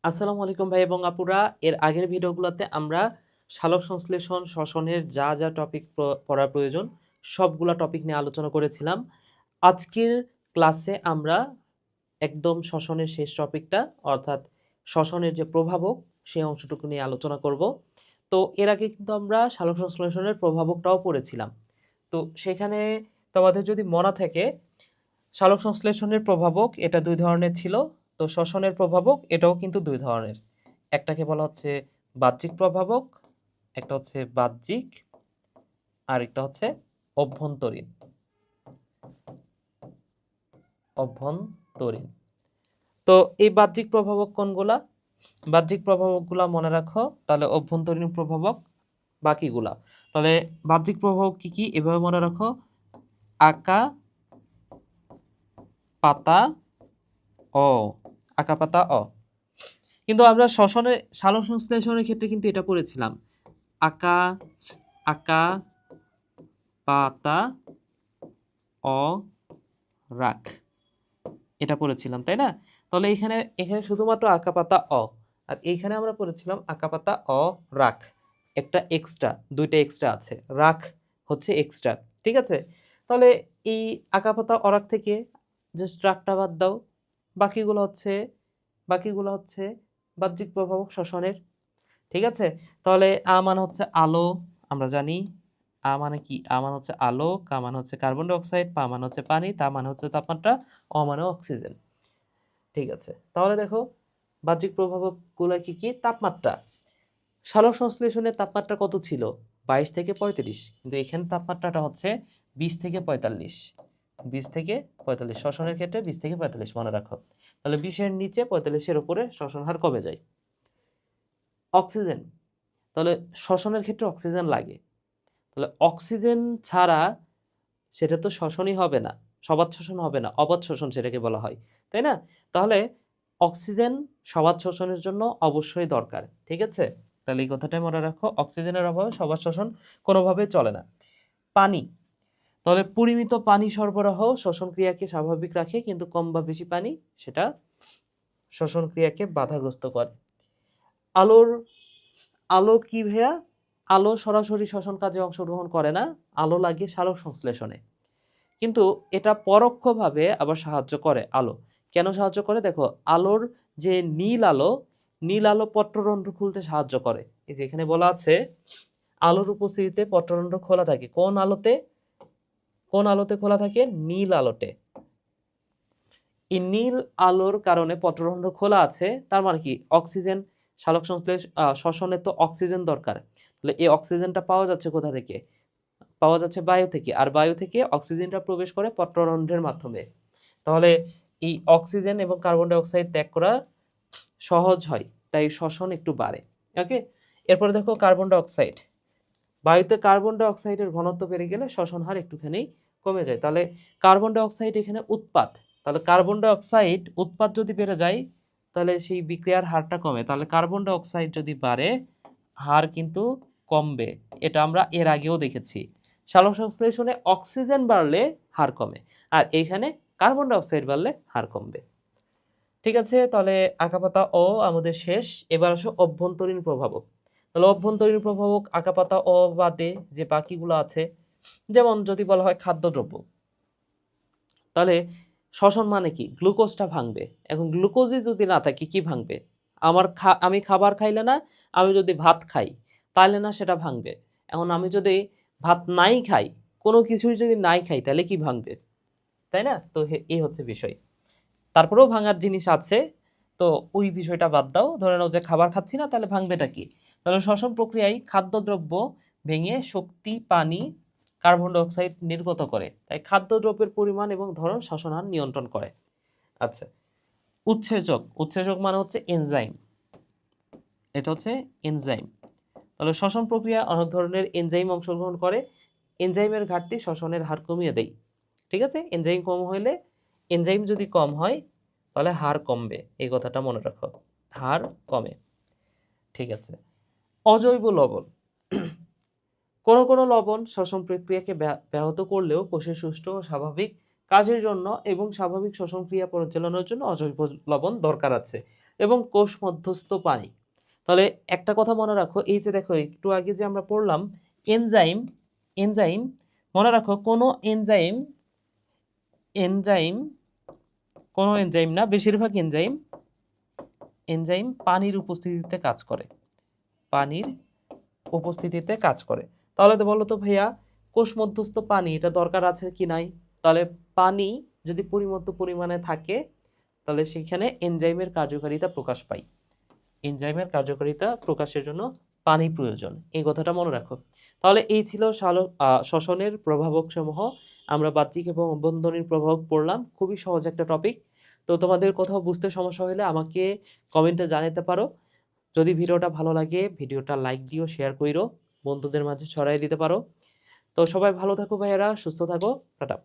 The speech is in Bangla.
আসসালামু আলাইকুম ভাই এবং আপুরা। এর আগের ভিডিওগুলোতে আমরা সালোক সংশ্লেষণ শ্বসনের যা যা টপিক পড়ার প্রয়োজন সবগুলা টপিক নিয়ে আলোচনা করেছিলাম। আজকের ক্লাসে আমরা একদম শ্বসনের শেষ টপিকটা অর্থাৎ শ্বসনের যে প্রভাবক সেই অংশটুকু নিয়ে আলোচনা করব। তো এর আগে কিন্তু আমরা সালোক সংশ্লেষণের প্রভাবকটাও পড়েছিলাম। তো সেখানে তোমাদের যদি মনে থাকে সালোক সংশ্লেষণের প্রভাবক এটা দুই ধরনের ছিল। তো শ্বসনের প্রভাবক এটাও কিন্তু দুই ধরনের। একটাকে বলা হচ্ছে বাহ্যিক প্রভাবক, একটা হচ্ছে বাহ্যিক আর একটা হচ্ছে অভ্যন্তরীণ। অভ্যন্তরীণ। তো এই বাহ্যিক প্রভাবক কোনগুলা? বাহ্যিক প্রভাবকগুলা মনে রাখো, তাহলে অভ্যন্তরীণ প্রভাবক বাকিগুলা। তাহলে বাহ্যিক প্রভাবক কি কি এভাবে মনে রাখো, আঁকা পাতা অ, আঁকা পাতা অ। কিন্তু আমরা শ্বসনের সালোক সংশ্লেষণের ক্ষেত্রে কিন্তু এটা পড়েছিলাম, আঁকা আঁকা পাতা অ রাখ, এটা পড়েছিলাম তাই না? তাহলে এখানে এখানে শুধুমাত্র আঁকা পাতা অ, আর এইখানে আমরা পড়েছিলাম আঁকা পাতা অ রাখ। একটা এক্সট্রা, দুইটা এক্সট্রা আছে, রাখ হচ্ছে এক্সট্রা। ঠিক আছে, তাহলে এই আঁকা পাতা অরাক থেকে জাস্ট রাখটা বাদ দাও, বাকিগুলো হচ্ছে বাকিগুলো হচ্ছে বাহ্যিক প্রভাবক শ্বসনের। ঠিক আছে, তাহলে আ মানে হচ্ছে আলো, আমরা জানি আ মানে কি, আ মানে হচ্ছে আলো, কা মানে হচ্ছে কার্বন ডাই অক্সাইড, পা মানে হচ্ছে পানি, তা মানে হচ্ছে তাপমাত্রা, অ মানে অক্সিজেন। ঠিক আছে, তাহলে দেখো বাহ্যিক প্রভাবকগুলো কি কি? তাপমাত্রা। সালোক সংশ্লেষণের তাপমাত্রা কত ছিল? 22 থেকে 35, কিন্তু এখানে তাপমাত্রাটা হচ্ছে 20 থেকে 45। 20 থেকে 45, শ্বসনের ক্ষেত্রে 20 থেকে 45 মনে রাখো। তাহলে 20-এর নিচে 45-এর উপরে শ্বসন হার কমে যায়। অক্সিজেন, তাহলে শ্বসনের ক্ষেত্রে অক্সিজেন লাগে, তাহলে অক্সিজেন ছাড়া সেটা তো শ্বসনই হবে না, সবাত শ্বসন হবে না, অবাত শ্বসন সেটাকে বলা হয়, তাই না? তাহলে অক্সিজেন সবাত শ্বসনের জন্য অবশ্যই দরকার। ঠিক আছে, তাহলে এই কথাটাই মনে রাখো, অক্সিজেনের অভাবে সবাত শ্বসন কোনোভাবে চলে না। পানি, তাহলে পরিমিত পানি সরবরাহ শ্বসন ক্রিয়াকে স্বাভাবিক রাখে, কিন্তু কম বা বেশি পানি সেটা শ্বসন ক্রিয়াকে বাধাগ্রস্ত করে। আলোর আলো কি ভাইয়া? আলো সরাসরি শ্বসন কাজে অংশগ্রহণ করে না, আলো লাগে সালোক সংশ্লেষণে, কিন্তু এটা পরোক্ষভাবে আবার সাহায্য করে। আলো কেন সাহায্য করে দেখো, আলোর যে নীল আলো, নীল আলো পত্ররন্ধ্র খুলতে সাহায্য করে। এই যে এখানে বলা আছে আলোর উপস্থিতিতে পত্ররন্ধ্র খোলা থাকে। কোন আলোতে? কোন আলোতে খোলা থাকে? নীল আলোতে। এই নীল আলোর কারণে পত্ররন্ধ্র খোলা আছে, তার মানে কি অক্সিজেন, সালোক সংশ্লেষ শ্বসনে তো অক্সিজেন দরকার, তাহলে এই অক্সিজেনটা পাওয়া যাচ্ছে কোথা থেকে? পাওয়া যাচ্ছে বায়ু থেকে, আর বায়ু থেকে অক্সিজেনটা প্রবেশ করে পত্ররন্ধ্রের মাধ্যমে। তাহলে এই অক্সিজেন এবং কার্বন ডাই অক্সাইড ত্যাগ করা সহজ হয়, তাই শ্বসন একটু বাড়ে। ওকে, এরপরে দেখো কার্বন ডাই অক্সাইড। বায়ুতে কার্বন ডাই অক্সাইডের ঘনত্ব বেড়ে গেলে শ্বসন হার একটুখানি কমে যায়। তাহলে কার্বন ডাই অক্সাইড এখানে উৎপাদ, তাহলে কার্বন ডাই অক্সাইড উৎপাদ যদি বেড়ে যায় তাহলে সেই বিক্রিয়ার হারটা কমে। তাহলে কার্বন ডাই অক্সাইড যদি বাড়ে হার কিন্তু কমবে, এটা আমরা এর আগেও দেখেছি। সালোক সংশ্লেষণে অক্সিজেন বাড়লে হার কমে, আর এইখানে কার্বন ডাই অক্সাইড বাড়লে হার কমবে। ঠিক আছে, তাহলে আঁকাপাতা ও আমাদের শেষ। এবার আসো অভ্যন্তরীণ প্রভাবক। তাহলে অভ্যন্তরীণ প্রভাবক আঁকাপাতা ও বাদে যে বাকিগুলো আছে, যেমন যদি বলা হয় খাদ্যদ্রব্য, তাহলে শ্বসন মানে কি? গ্লুকোজটা ভাঙবে। এখন গ্লুকোজই যদি না থাকে কি ভাঙবে? আমি খাবার খাইলে না, আমি যদি ভাত খাই তাহলে না সেটা ভাঙবে। এখন আমি যদি ভাত নাই খাই, কোনো কিছুই যদি নাই খাই তাহলে কি ভাঙবে? তাই না? তো এই হচ্ছে বিষয়। তারপরেও ভাঙার জিনিস আছে, তো ওই বিষয়টা বাদ দাও, ধরে নাও যে খাবার খাচ্ছি না, তাহলে ভাঙবেটা কি? তাহলে শ্বসন প্রক্রিয়ায় খাদ্যদ্রব্য ভেঙে শক্তি, পানি, কার্বন ডাই অক্সাইড নির্গত করে, তাই খাদ্যদ্রব্যের পরিমাণ এবং ধরন শ্বসন হার নিয়ন্ত্রণ করে। আচ্ছা, উৎসেচক। উৎসেচক মানে হচ্ছে এনজাইম, এটা হচ্ছে এনজাইম। তাহলে শ্বসন প্রক্রিয়া অনেক ধরনের এনজাইম অংশগ্রহণ করে, এনজাইমের ঘাটতি শ্বসনের হার কমিয়ে দেয়। ঠিক আছে, এনজাইম কম হলে, এনজাইম যদি কম হয় তাহলে হার কমবে, এই কথাটা মনে রাখো, হার কমে। ঠিক আছে, অজৈব লবণ। কোন কোন লবণ শ্বসন প্রক্রিয়াকে ব্যাহত করলেও কোষের সুষ্ঠু ও স্বাভাবিক কাজের জন্য এবং স্বাভাবিক শ্বসন ক্রিয়া পরিচালনার জন্য অজৈব লবণ দরকার আছে। এবং কোষ মধ্যস্থ পানি। তাহলে একটা কথা মনে রাখো, এই যে দেখো একটু আগে যে আমরা পড়লাম এনজাইম, এনজাইম মনে রাখো কোনো এনজাইম, এনজাইম কোনো এনজাইম না, বেশিরভাগ এনজাইম, এনজাইম পানির উপস্থিতিতে কাজ করে, পানির উপস্থিতিতে কাজ করে। তাহলে তো বলো তো ভাইয়া কোষ মধ্যস্থ পানি এটা দরকার আছে কি নাই? তাহলে পানি যদি পরিমিত পরিমাণে থাকে তাহলে সেখানে এনজাইমের কার্যকারিতা প্রকাশ পায়, এনজাইমের কার্যকারিতা প্রকাশের জন্য পানি প্রয়োজন, এই কথাটা মনে রাখো। তাহলে এই ছিল শ্বসনের প্রভাবক সমূহ। আমরা বাহ্যিক এবং অভ্যন্তরীণ প্রভাবক পড়লাম, খুবই সহজ একটা টপিক। তো তোমাদের কোথাও বুঝতে সমস্যা হলে আমাকে কমেন্টে জানাতে পারো। যদি ভিডিওটা ভালো লাগে ভিডিওটা লাইক দিও, শেয়ার কইরো, বন্ধুদের মাঝে ছড়াই দিতে পারো। তো সবাই ভালো থাকো ভাইয়েরা, সুস্থ থাকো, টাটা।